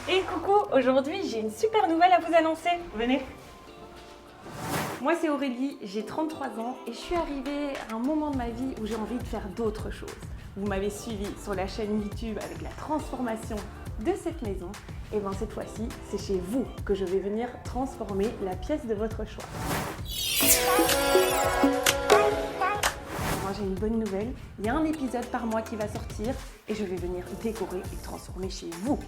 Et coucou, aujourd'hui j'ai une super nouvelle à vous annoncer. Venez. Moi c'est Aurélie, j'ai 33 ans et je suis arrivée à un moment de ma vie où j'ai envie de faire d'autres choses. Vous m'avez suivi sur la chaîne YouTube avec la transformation de cette maison. Et bien cette fois-ci, c'est chez vous que je vais venir transformer la pièce de votre choix. Moi j'ai une bonne nouvelle, il y a un épisode par mois qui va sortir et je vais venir décorer et transformer chez vous.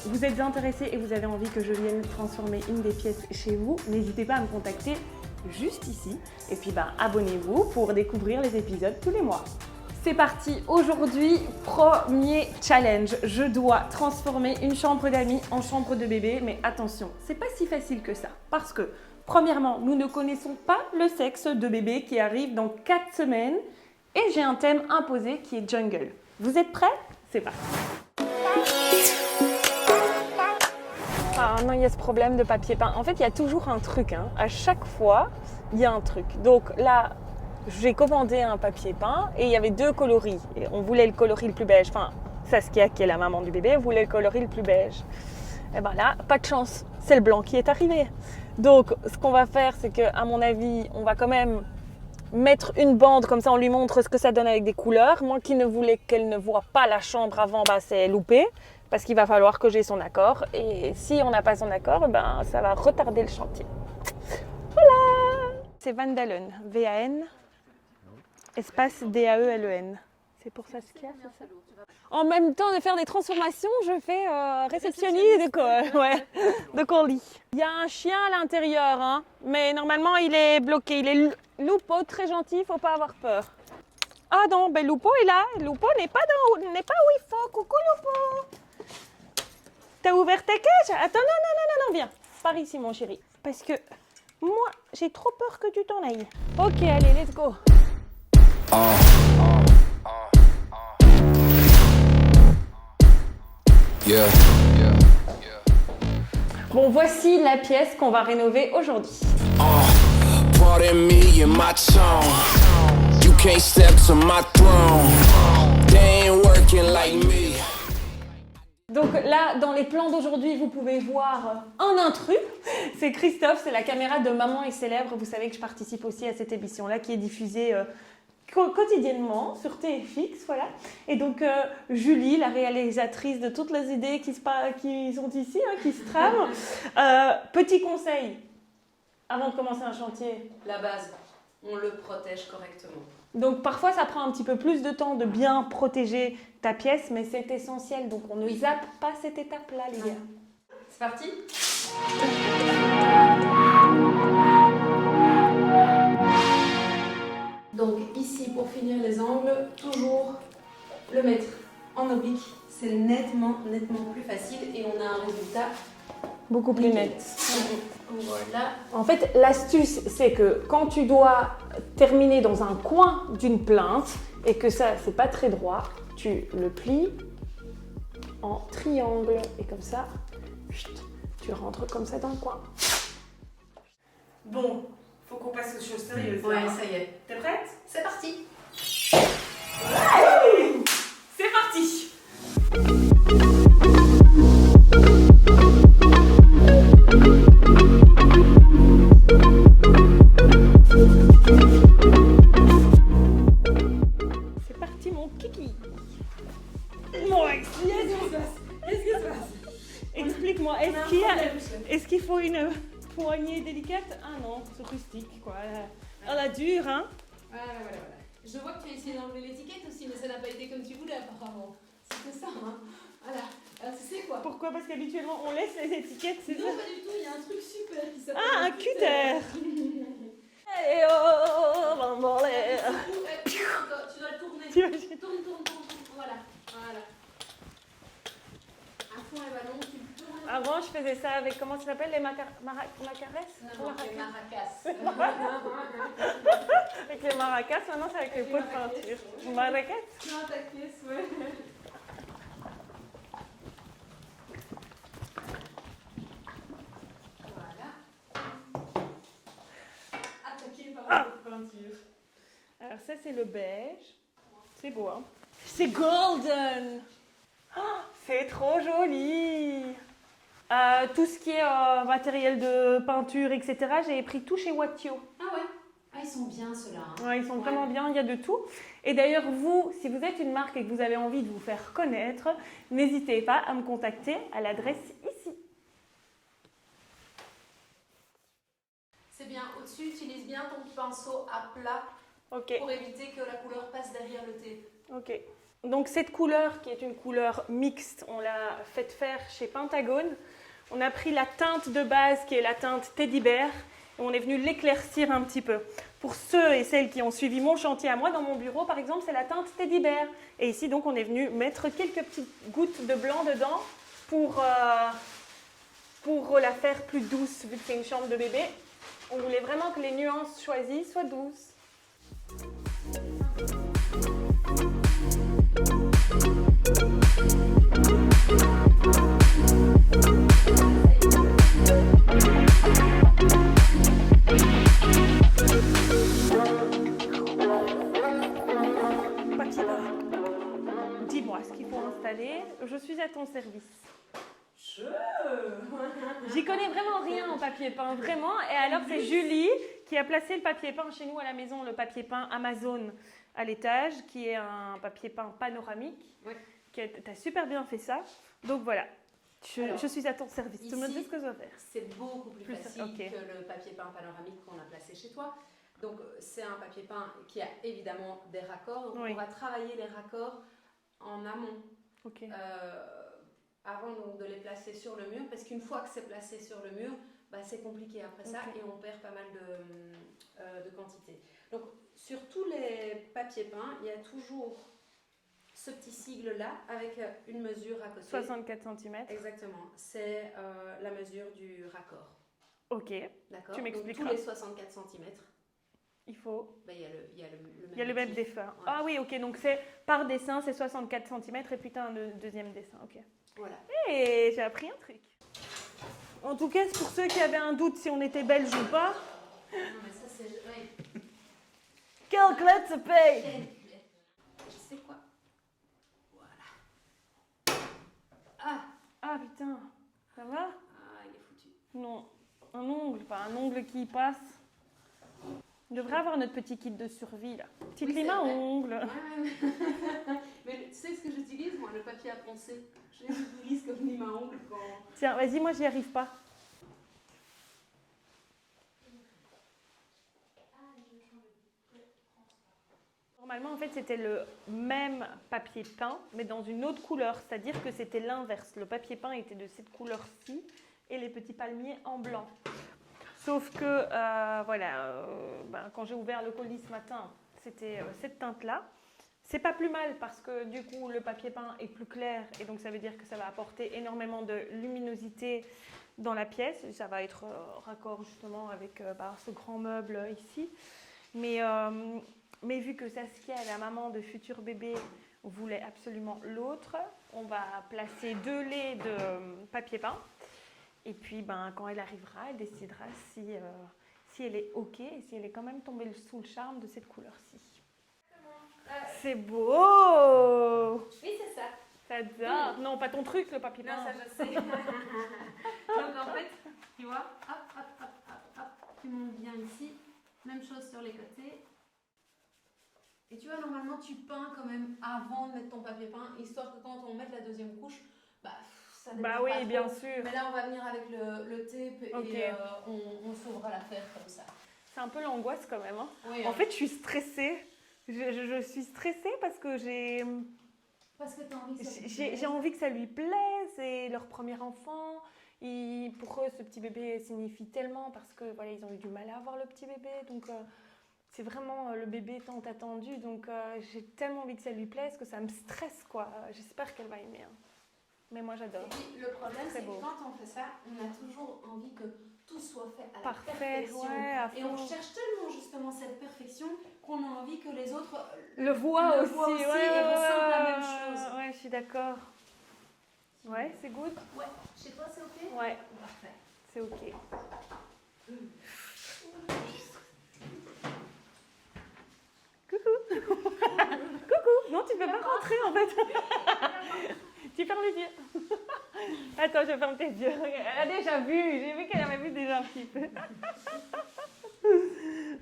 Vous êtes intéressé et vous avez envie que je vienne transformer une des pièces chez vous, n'hésitez pas à me contacter juste ici. Et puis abonnez-vous pour découvrir les épisodes tous les mois. C'est parti, aujourd'hui, premier challenge. Je dois transformer une chambre d'amis en chambre de bébé, mais attention, c'est pas si facile que ça. Parce que, premièrement, nous ne connaissons pas le sexe de bébé qui arrive dans 4 semaines. Et j'ai un thème imposé qui est jungle. Vous êtes prêts? C'est parti. Ah non, il y a ce problème de papier peint. En fait, il y a toujours un truc. À chaque fois, il y a un truc. Donc là, j'ai commandé un papier peint et il y avait 2 coloris. Et on voulait le coloris le plus beige. Enfin, Saskia, qui est la maman du bébé, voulait le coloris le plus beige. Et bien là, pas de chance. C'est le blanc qui est arrivé. Donc, ce qu'on va faire, c'est qu'à mon avis, on va quand même mettre une bande, comme ça on lui montre ce que ça donne avec des couleurs. Moi qui ne voulais qu'elle ne voit pas la chambre avant, c'est loupé. Parce qu'il va falloir que j'ai son accord. Et si on n'a pas son accord, ça va retarder le chantier. Voilà! C'est Van Dalen, V-A-N, espace D-A-E-L-E-N. C'est pour ça ce qu'il y a, c'est ça? En même temps de faire des transformations, je fais réceptionniste de colis. Il y a un chien à l'intérieur, mais normalement il est bloqué. Il est Lupo, très gentil, il ne faut pas avoir peur. Ah non, Lupo est là. Lupo n'est pas où il faut. Coucou Lupo! T'as ouvert ta cage? Attends, non, viens. Par ici, mon chéri. Parce que moi, j'ai trop peur que tu t'en ailles. Ok, allez, let's go. Bon, voici la pièce qu'on va rénover aujourd'hui. Donc là, dans les plans d'aujourd'hui, vous pouvez voir un intrus. C'est Christophe, c'est la caméra de Maman est célèbre. Vous savez que je participe aussi à cette émission-là qui est diffusée quotidiennement sur TFX, voilà. Et donc Julie, la réalisatrice de toutes les idées qui sont ici, qui se trament. Petit conseil, avant de commencer un chantier. La base, on le protège correctement. Donc parfois ça prend un petit peu plus de temps de bien protéger ta pièce, mais c'est essentiel. Donc on ne zappe pas cette étape-là, les gars. C'est parti? Donc ici, pour finir les angles, toujours le mettre en oblique. C'est nettement plus facile et on a un résultat beaucoup plus net. Voilà. En fait, l'astuce, c'est que quand tu dois terminer dans un coin d'une plainte et que ça, c'est pas très droit, tu le plies en triangle et comme ça, tu rentres comme ça dans le coin. Bon, faut qu'on passe aux choses sérieuses. Ouais, ça y est. T'es prête? C'est parti. C'est parti. C'est parti mon kiki. Qu'est-ce qui se passe? Explique-moi, est-ce qu'il faut une poignée délicate? Ah non, c'est rustique quoi. À la dure, hein? Voilà. Je vois que tu as essayé d'enlever l'étiquette aussi, mais ça n'a pas été comme tu voulais apparemment. C'était ça, hein? Voilà. Alors tu sais quoi? Pourquoi? Parce qu'habituellement on laisse les étiquettes, c'est ça? Non, pas du tout, il y a un truc super qui s'appelle... Ah, un cutter! Hey oh, bambolé! Tu dois le tourner. Tourne. Voilà. À fond les ballons, tu le tournes. Avant, je faisais ça avec, comment ça s'appelle, les macaresses? Non, les maracas. Avec les maracas, maintenant c'est avec les pots de peinture. Maracas? Non, ta pièce, ouais. Peinture. Alors ça c'est le beige. C'est beau, hein? C'est golden! Oh, c'est trop joli! Tout ce qui est matériel de peinture, etc., j'ai pris tout chez Watio. Ah ouais. Ah, ils sont bien ceux-là. Hein. Ouais, ils sont vraiment bien, il y a de tout. Et d'ailleurs, vous, si vous êtes une marque et que vous avez envie de vous faire connaître, n'hésitez pas à me contacter à l'adresse ici. C'est bien. Au-dessus, utilise bien ton pinceau à plat pour éviter que la couleur passe derrière le thé. Ok. Donc cette couleur, qui est une couleur mixte, on l'a faite faire chez Pentagone. On a pris la teinte de base, qui est la teinte Teddy Bear, et on est venu l'éclaircir un petit peu. Pour ceux et celles qui ont suivi mon chantier à moi, dans mon bureau, par exemple, c'est la teinte Teddy Bear. Et ici, donc, on est venu mettre quelques petites gouttes de blanc dedans pour la faire plus douce, vu que c'est une chambre de bébé. On voulait vraiment que les nuances choisies soient douces. Dis-moi ce qu'il faut installer. Je suis à ton service. J'y connais vraiment rien en papier peint, vraiment. Et alors, c'est Julie qui a placé le papier peint chez nous à la maison, le papier peint Amazon à l'étage, qui est un papier peint panoramique. Ouais. Tu as super bien fait ça. Donc voilà, je suis à ton service. Tu me dis ce que je dois faire. C'est beaucoup plus facile que le papier peint panoramique qu'on a placé chez toi. Donc, c'est un papier peint qui a évidemment des raccords. Donc, on va travailler les raccords en amont. Avant donc, de les placer sur le mur, parce qu'une fois que c'est placé sur le mur, c'est compliqué après ça et on perd pas mal de quantité. Donc sur tous les papiers peints, il y a toujours ce petit sigle-là avec une mesure à côté. 64 cm. Exactement, c'est la mesure du raccord. Ok, d'accord. Tu m'expliqueras. Donc tous les 64 cm. Il faut. Il y a le même dessin. Ouais. Ah oui, ok, donc c'est par dessin, c'est 64 cm et puis tu as un deuxième dessin, ok. Voilà. Et j'ai appris un truc. En tout cas, pour ceux qui avaient un doute si on était belge ou pas. Non, mais ça c'est. Oui. Quelle clé se paye? Je sais quoi. Voilà. Ah putain, ça va? Ah, il est foutu. Non, un ongle qui passe. On devrait avoir notre petit kit de survie là. Petite lime à ongles. Ouais. Mais tu sais ce que j'utilise moi, le papier à poncer. Je l'utilise comme lime à ongles quand. Tiens, vas-y, moi j'y arrive pas. Normalement, en fait, c'était le même papier peint, mais dans une autre couleur. C'est-à-dire que c'était l'inverse. Le papier peint était de cette couleur-ci et les petits palmiers en blanc. Sauf que, quand j'ai ouvert le colis ce matin, c'était cette teinte-là. C'est pas plus mal parce que du coup, le papier peint est plus clair et donc ça veut dire que ça va apporter énormément de luminosité dans la pièce. Et ça va être raccord justement avec ce grand meuble ici. Mais vu que Saskia, la maman de futur bébé, voulait absolument l'autre, on va placer 2 laits de papier peint. Et puis, quand elle arrivera, elle décidera si elle est OK et si elle est quand même tombée sous le charme de cette couleur-ci. C'est beau! Oui, c'est ça. T'adores. Non, pas ton truc, le papier peint. Non, ça je sais. Donc en fait, tu vois, hop, tu montes bien ici. Même chose sur les côtés. Et tu vois, normalement, tu peins quand même avant de mettre ton papier peint, histoire que quand on met la deuxième couche, ça dépend oui, pas trop. bien sûr. Mais là, on va venir avec le tape et on sauvera l'affaire comme ça. C'est un peu l'angoisse quand même. Hein. Oui, en fait, je suis stressée. Je suis stressée parce que j'ai... Parce que tu as envie que ça lui plaise. J'ai envie que ça lui plaise. C'est leur premier enfant. Pour eux, ce petit bébé signifie tellement parce que voilà, ils ont eu du mal à avoir le petit bébé. Donc, c'est vraiment le bébé tant attendu. Donc, j'ai tellement envie que ça lui plaise que ça me stresse, quoi. J'espère qu'elle va aimer. Hein. Mais moi, j'adore. Et puis, le problème, c'est que quand on fait ça, on a toujours envie que tout soit fait à la perfection. Ouais, et on cherche tellement justement cette perfection qu'on a envie que les autres le voient aussi. Et ressentent la même chose. Ouais, je suis d'accord. Ouais, c'est good. Ouais, chez toi c'est ok? Ouais. Parfait. C'est ok. Coucou. Coucou. Non, tu peux pas rentrer en fait. Tu fermes les yeux. Attends, je ferme tes yeux. Elle a déjà vu. J'ai vu qu'elle avait vu déjà un petit peu.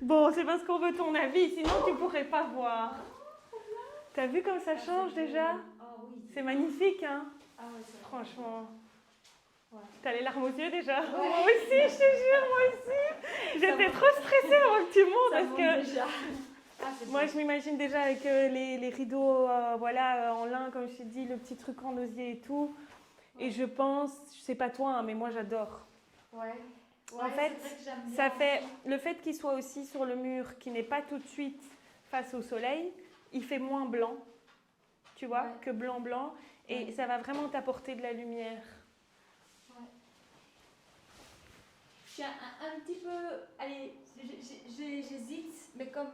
Bon, c'est parce qu'on veut ton avis, sinon tu pourrais pas voir. T'as vu comme ça change déjà? C'est magnifique, hein? Franchement. T'as les larmes aux yeux déjà? Moi aussi, je te jure, moi aussi. J'étais trop stressée avant que tu montes parce que moi je m'imagine déjà avec les rideaux voilà, en lin, comme je t'ai dit, le petit truc en osier et tout. Et je pense, je sais pas toi, hein, mais moi j'adore. En fait, ça fait le fait qu'il soit aussi sur le mur, qui n'est pas tout de suite face au soleil, il fait moins blanc, tu vois, que blanc. Et ça va vraiment t'apporter de la lumière. Je suis un petit peu, allez, j'hésite, mais comme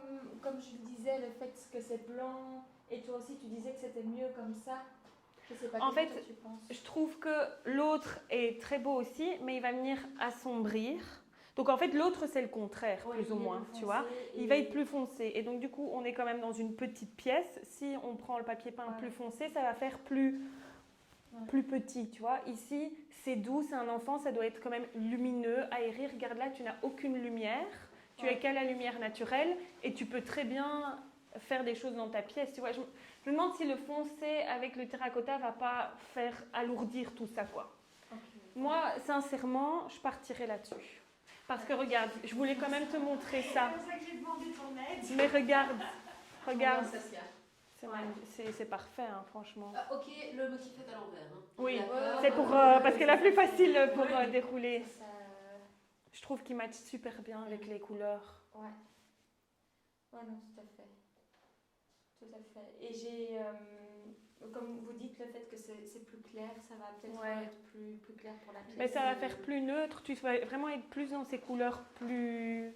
je disais, le fait que c'est blanc, et toi aussi tu disais que c'était mieux comme ça. Je sais pas en fait, toi, tu penses. je trouve que l'autre est très beau aussi, mais il va venir assombrir. Donc en fait, l'autre c'est le contraire, plus ou moins, tu vois. Il va être plus foncé. Et donc du coup, on est quand même dans une petite pièce. Si on prend le papier peint plus foncé, ça va faire plus petit, tu vois. Ici, c'est doux, c'est un enfant, ça doit être quand même lumineux, aéré. Regarde là, tu n'as aucune lumière. Tu es qu'à la lumière naturelle et tu peux très bien faire des choses dans ta pièce, tu vois. Je me demande si le foncé avec le terracotta va pas faire alourdir tout ça, quoi. Moi, sincèrement, je partirais là-dessus. Parce que regarde, je voulais quand même te montrer ça. C'est pour ça que j'ai demandé ton aide. Mais regarde. Ouais. C'est parfait, hein, franchement. Ok, le motif est à l'envers. Hein. Oui, D'accord. c'est pour parce que la plus facile pour dérouler. Ça... Je trouve qu'il match super bien avec les couleurs. Ouais, non, tout à fait. Tout à fait. Et j'ai, comme vous dites, le fait que c'est plus clair, ça va peut-être être plus clair pour la pièce. Mais ça va faire plus neutre, tu vas vraiment être plus dans ces couleurs plus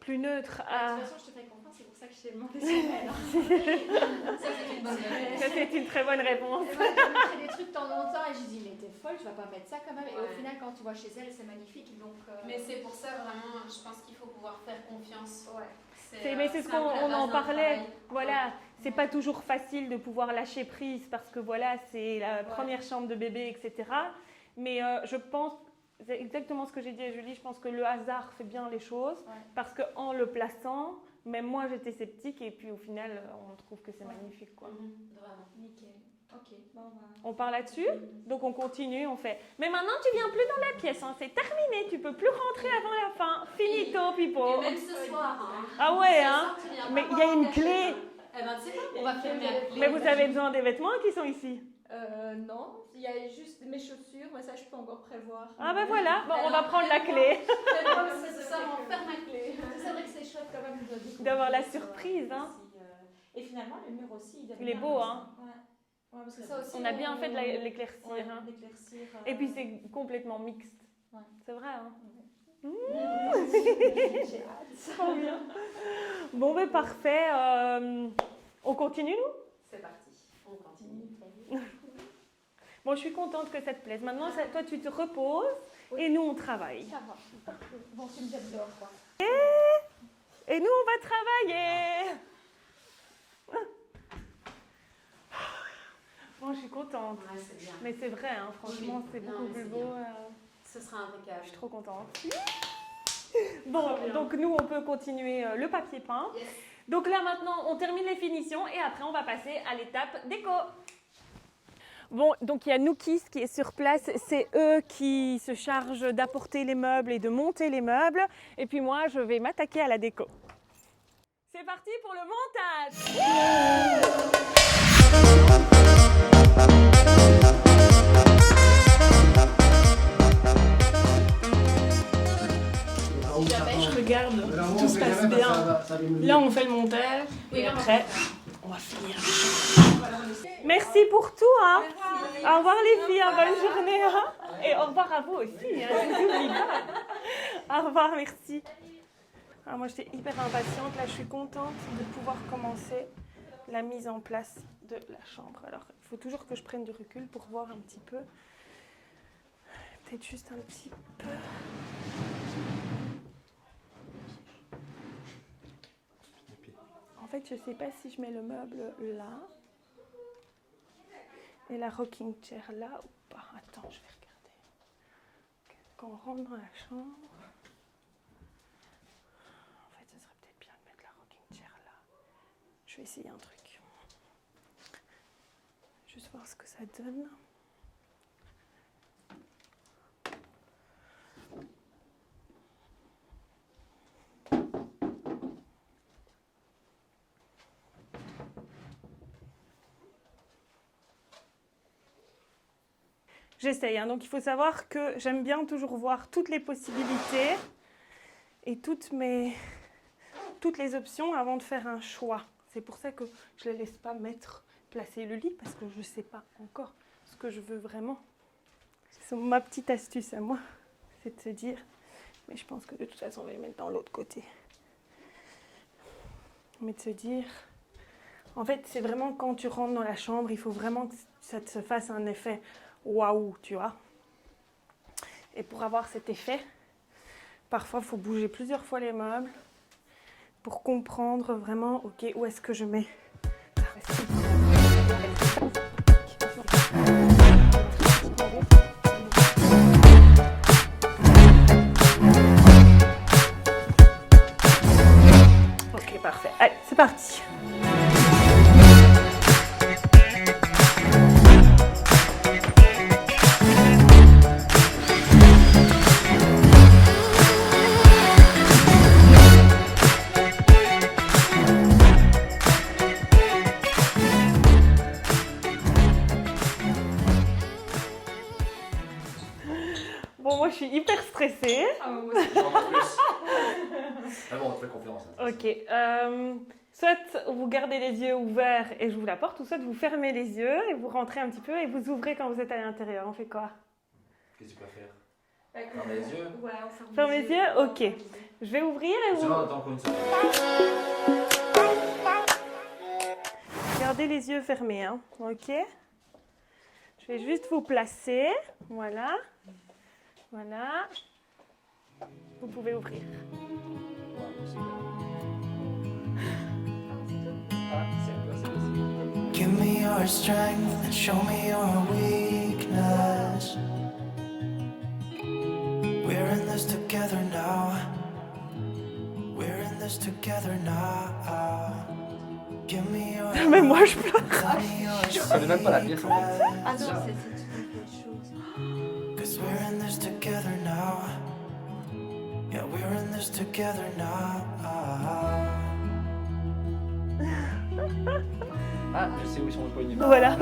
neutres. De toute façon, je te fais confiance, c'est pour ça que je t'ai demandé ça. Ça, c'est une bonne réponse. Ça, c'est une très bonne réponse. Moi, je mettrais des trucs de temps en temps et je dis, mais t'es folle, tu vas pas mettre ça quand même. Et au final, quand tu vois chez elle, c'est magnifique. Donc, Mais c'est pour ça, vraiment, je pense qu'il faut pouvoir faire confiance. Mais c'est ce qu'on en parlait. Voilà, c'est pas toujours facile de pouvoir lâcher prise parce que voilà, c'est la première chambre de bébé, etc. Mais je pense, c'est exactement ce que j'ai dit à Julie, je pense que le hasard fait bien les choses parce qu'en le plaçant, même moi j'étais sceptique et puis au final, on trouve que c'est magnifique, quoi. Vraiment. nickel. Ok, bon, On part là-dessus, donc on continue, on fait. Mais maintenant tu viens plus dans la pièce, hein, c'est terminé, tu peux plus rentrer avant la fin. Finito, pipo. Et même ce soir. Hein. Ah ouais, Ce hein. soir, tu viens Mais pas il y a voir une ta clé. chaise. Eh ben, tu sais quoi, on va fermer la clé. Mais vous avez besoin des vêtements qui sont ici. Non, il y a juste mes chaussures, mais ça je peux encore prévoir. Ah ben voilà, bon, on va prendre la clé. Ce soir, on ferme la clé. C'est vrai que c'est chouette quand même de découvrir D'avoir la surprise, hein. Et finalement, le mur aussi, Il est beau, hein. Ouais, parce que ça aussi, On a bien fait de l'éclaircir. ouais, Hein. d'éclaircir, Et puis c'est complètement mixte. Ouais. C'est vrai, hein. J'ai hâte. Trop bien. Bon, ben parfait. On continue, nous? C'est parti, on continue. Bon, je suis contente que ça te plaise. Maintenant, toi, tu te reposes et nous, on travaille. Ça va. Bon, tu me jettes dehors, quoi. Et nous, on va travailler. Bon, je suis contente. Ouais, c'est bien. Mais c'est vrai, hein, franchement, c'est Non, beaucoup mais plus c'est beau. bien. Ce sera impeccable. Je suis trop contente. Bon, donc nous, on peut continuer le papier peint. Yes. Donc là, maintenant, on termine les finitions et après, on va passer à l'étape déco. Bon, donc il y a Noukis qui est sur place. C'est eux qui se chargent d'apporter les meubles et de monter les meubles. Et puis moi, je vais m'attaquer à la déco. C'est parti pour le montage. Je regarde, tout se passe bien. Là, on fait le montage et après, on va finir. Merci pour tout. Hein. Au revoir les filles, bonne journée. Hein. Et au revoir à vous aussi. Hein. Je vous oublie pas. Au revoir, merci. Alors moi, j'étais hyper impatiente. Là, je suis contente de pouvoir commencer la mise en place de la chambre. Alors, il faut toujours que je prenne du recul pour voir un petit peu. Peut-être juste un petit peu. En fait, je ne sais pas si je mets le meuble là. Et la rocking chair là ou pas? Attends, je vais regarder. Quand on rentre dans la chambre, en fait, ce serait peut-être bien de mettre la rocking chair là. Je vais essayer un truc. Juste voir ce que ça donne. J'essaye, hein. Donc il faut savoir que j'aime bien toujours voir toutes les possibilités et toutes les options avant de faire un choix. C'est pour ça que je ne les laisse pas placer le lit parce que je ne sais pas encore ce que je veux vraiment. C'est ma petite astuce à moi, c'est de se dire, mais je pense que de toute façon on va les mettre dans l'autre côté. Mais de se dire, en fait c'est vraiment quand tu rentres dans la chambre, il faut vraiment que ça te fasse un effet waouh, tu vois. Et pour avoir cet effet, parfois il faut bouger plusieurs fois les meubles pour comprendre vraiment, ok, où est-ce que je mets. Ok, parfait. Allez, c'est parti. Bon, moi je suis hyper stressée. Ah, moi aussi. Ah bon, on te fait confiance. Hein. Ok. Soit vous gardez les yeux ouverts et je vous la porte, ou soit vous fermez les yeux et vous rentrez un petit peu et vous ouvrez quand vous êtes à l'intérieur. On fait quoi? Qu'est-ce que tu préfères? Ferme les yeux. Ouais, on ferme Ferme les yeux. Ouais, Ok. ferme les yeux. Je vais ouvrir et C'est vous... bon, attends encore une seconde. Gardez les yeux fermés, hein. Ok. Je vais juste vous placer. Voilà. Voilà. Vous pouvez ouvrir. Ah, c'est Give me your strength and show me your weakness. We're in this together now. We're in this together now. Give me your Même moi, je pleure. tell me your Je connais même pas la pièce en fait. Ah non, c'est toute autre chose. 'cause we're in this together now. Yeah, we're in this together now. Ah, je sais où sont les poignets. Voilà.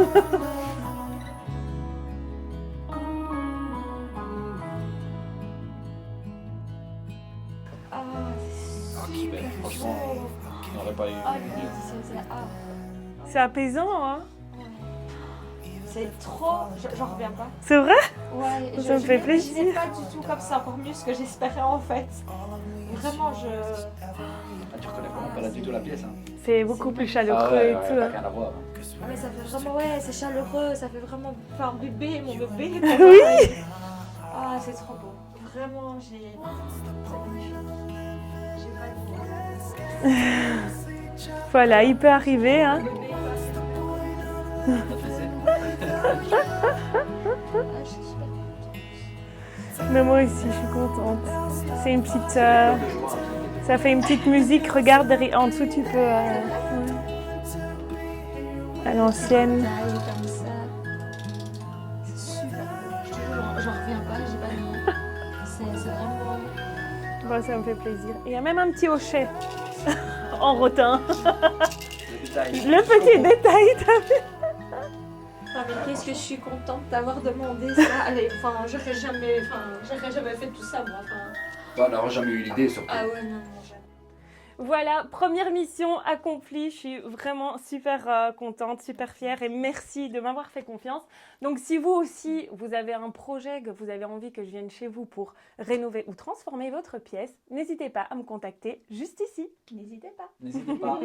Ah, Ah, super, franchement, on n'aurait pas eu ah, mieux. C'est apaisant, hein. c'est trop. J'en reviens pas. C'est vrai? Ouais, Ça me fait plaisir. Je n'ai pas du tout comme ça, encore mieux ce que j'espérais en fait. Vraiment, Ah, tu reconnais vraiment pas là du tout la pièce. Hein. C'est beaucoup plus chaleureux Ah ouais, et ouais, tout. pas hein. rien à voir. Ah, mais ça fait vraiment, ouais, c'est chaleureux, ça fait vraiment. Enfin, bébé, mon bébé. Oui. Ah, c'est trop beau. Vraiment, c'est magnifique. J'ai pas de mots. Voilà, il peut arriver, hein. Bébé, Ça fait ah, je suis super contente. Mais moi aussi, je suis contente. C'est une petite... de joie. ça fait une petite musique. Regarde, en dessous, tu peux... ouais. À l'ancienne. Taille comme ça. C'est super beau. Je te jure, j'en reviens pas, j'ai pas de mots. C'est vraiment. Bon, ça me fait plaisir. Il y a même un petit hochet en rotin. Le détail. Le petit détail, t'as vu? Ah, mais qu'est-ce que je suis contente d'avoir demandé ça. Allez, enfin, j'aurais jamais fait tout ça, moi. Enfin. Bah, on n'aura jamais eu l'idée surtout. Ah ouais, non, jamais. Voilà, première mission accomplie. Je suis vraiment super contente, super fière et merci de m'avoir fait confiance. Donc si vous aussi, vous avez un projet, que vous avez envie que je vienne chez vous pour rénover ou transformer votre pièce, n'hésitez pas à me contacter juste ici. N'hésitez pas. N'hésitez pas.